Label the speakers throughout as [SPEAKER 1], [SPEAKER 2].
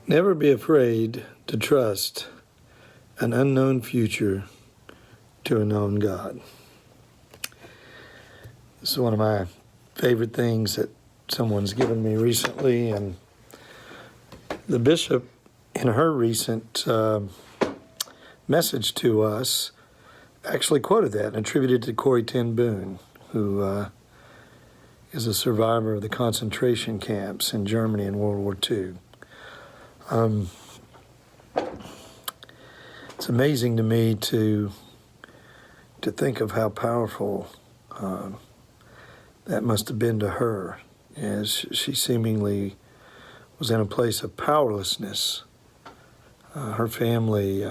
[SPEAKER 1] Never be afraid to trust an unknown future to a known God. This is one of my favorite things that someone's given me recently, and the bishop, in her recent message to us, actually quoted that and attributed it to Corrie ten Boom, who is a survivor of the concentration camps in Germany in World War II. It's amazing to me to think of how powerful that must have been to her, as she seemingly was in a place of powerlessness. Her family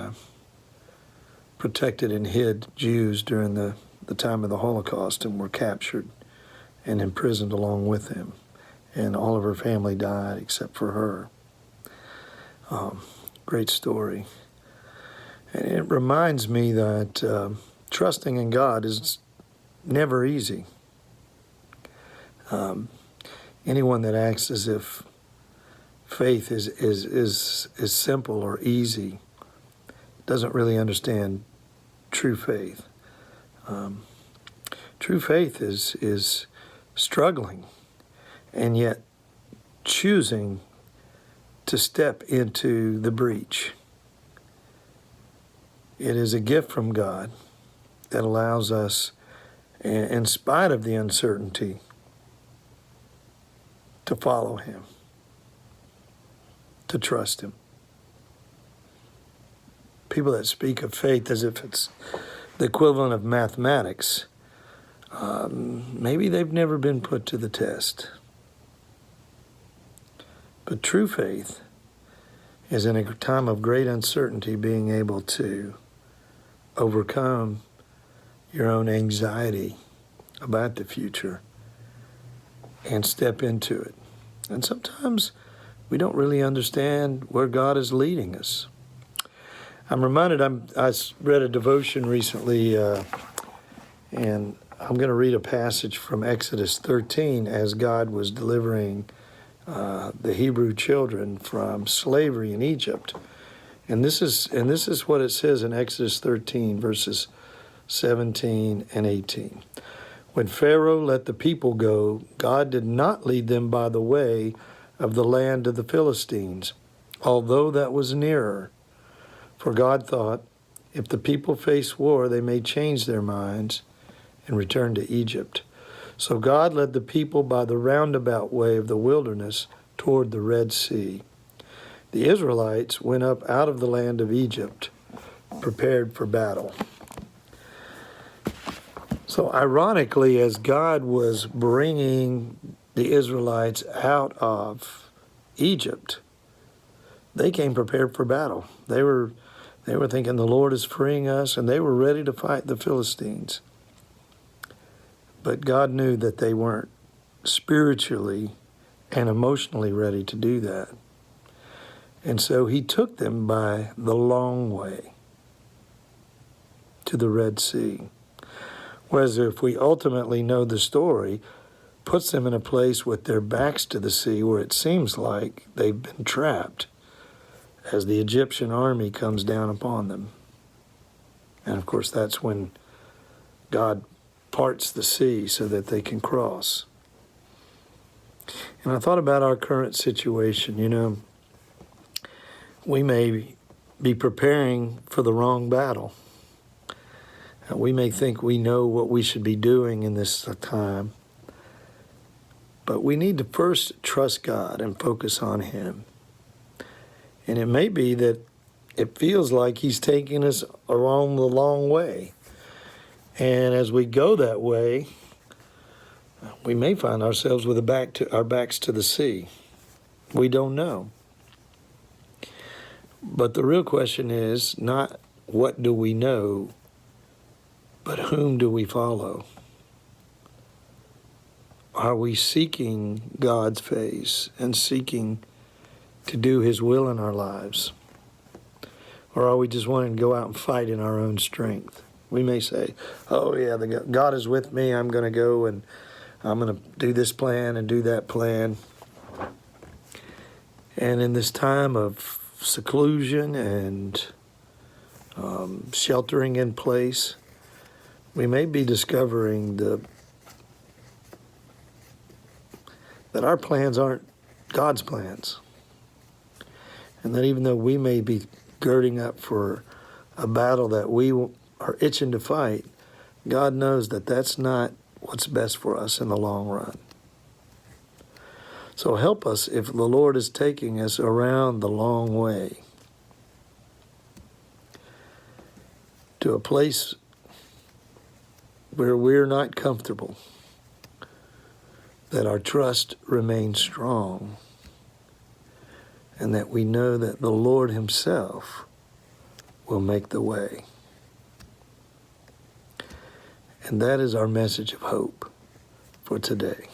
[SPEAKER 1] protected and hid Jews during the time of the Holocaust and were captured and imprisoned along with them. And all of her family died except for her. Great story. And it reminds me that trusting in God is never easy. Anyone that acts as if faith is simple or easy doesn't really understand true faith. True faith is struggling and yet choosing to step into the breach. It is a gift from God that allows us, in spite of the uncertainty, to follow Him, to trust Him. People that speak of faith as if it's the equivalent of mathematics, maybe they've never been put to the test. But true faith is, in a time of great uncertainty, being able to overcome your own anxiety about the future and step into it. And sometimes we don't really understand where God is leading us. I'm reminded, I read a devotion recently, and I'm going to read a passage from Exodus 13 as God was delivering the Hebrew children from slavery in Egypt. And this is what it says in Exodus 13, verses 17 and 18. When Pharaoh let the people go, God did not lead them by the way of the land of the Philistines, although that was nearer. For God thought, if the people face war, they may change their minds and return to Egypt. So God led the people by the roundabout way of the wilderness toward the Red Sea. The Israelites went up out of the land of Egypt, prepared for battle. So ironically, as God was bringing the Israelites out of Egypt, they came prepared for battle. They were thinking the Lord is freeing us, and they were ready to fight the Philistines. But God knew that they weren't spiritually and emotionally ready to do that. And so He took them by the long way to the Red Sea. Whereas if we ultimately know the story, puts them in a place with their backs to the sea where it seems like they've been trapped as the Egyptian army comes down upon them. And of course, that's when God parts the sea so that they can cross. And I thought about our current situation. We may be preparing for the wrong battle. We may think we know what we should be doing in this time, but we need to first trust God and focus on Him. And it may be that it feels like He's taking us along the long way. And as we go that way, we may find ourselves with our backs to the sea. We don't know. But the real question is not what do we know, but whom do we follow? Are we seeking God's face and seeking to do His will in our lives? Or are we just wanting to go out and fight in our own strength? We may say, oh yeah, God is with me, I'm going to go and I'm going to do this plan and do that plan. And in this time of seclusion and sheltering in place, we may be discovering that our plans aren't God's plans. And that even though we may be girding up for a battle that we are itching to fight, God knows that that's not what's best for us in the long run. So help us if the Lord is taking us around the long way to a place where we're not comfortable, that our trust remains strong, and that we know that the Lord himself will make the way. And that is our message of hope for today.